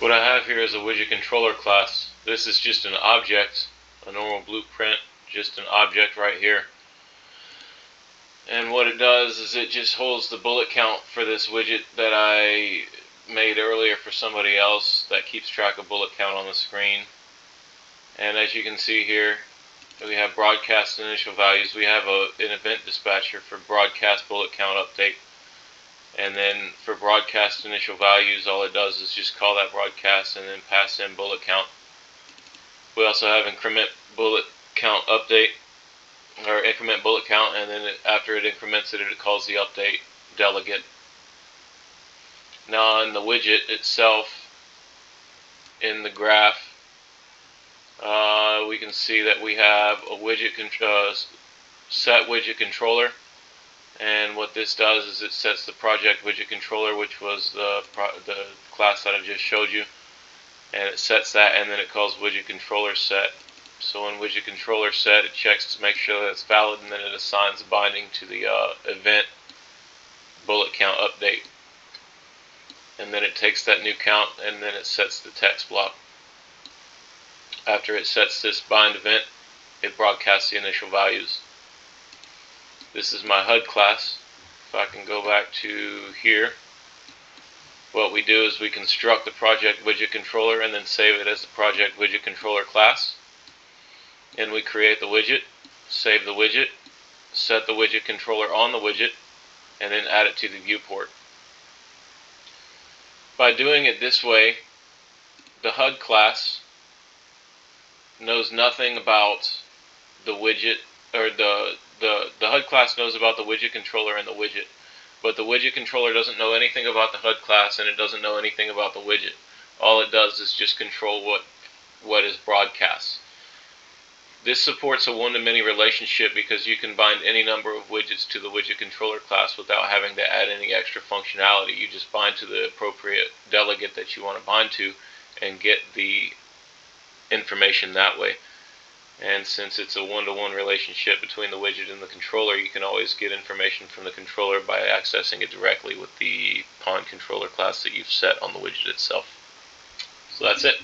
What I have here is a widget controller class. This is just an object, a normal blueprint, just an object right here. And what it does is it just holds the bullet count for this widget that I made earlier for somebody else that keeps track of bullet count on the screen. And as you can see here, we have broadcast initial values. We have an event dispatcher for broadcast bullet count update. And then for broadcast initial values, all it does is just call that broadcast and then pass in bullet count. We also have increment bullet count update, or increment bullet count, and then after it increments it, it calls the update delegate. Now in the widget itself, in the graph, we can see that we have a widget set widget controller. And what this does is it sets the project widget controller, which was the class that I just showed you, and it sets that, and then it calls widget controller set. So when widget controller set, it checks to make sure that it's valid, and then it assigns the binding to the event bullet count update. And then it takes that new count and then it sets the text block. After it sets this bind event, it broadcasts the initial values. This is my HUD class. If I can go back to here, what we do is we construct the project widget controller and then save it as the project widget controller class. And we create the widget, save the widget, set the widget controller on the widget, and then add it to the viewport. By doing it this way, the HUD class knows nothing about the widget, or the HUD class knows about the widget controller and the widget, but the widget controller doesn't know anything about the HUD class, and it doesn't know anything about the widget. All it does is just control what is broadcast. This supports a one-to-many relationship because you can bind any number of widgets to the widget controller class without having to add any extra functionality. You just bind to the appropriate delegate that you want to bind to and get the information that way. And since it's a one-to-one relationship between the widget and the controller, you can always get information from the controller by accessing it directly with the pawn controller class that you've set on the widget itself. So that's it.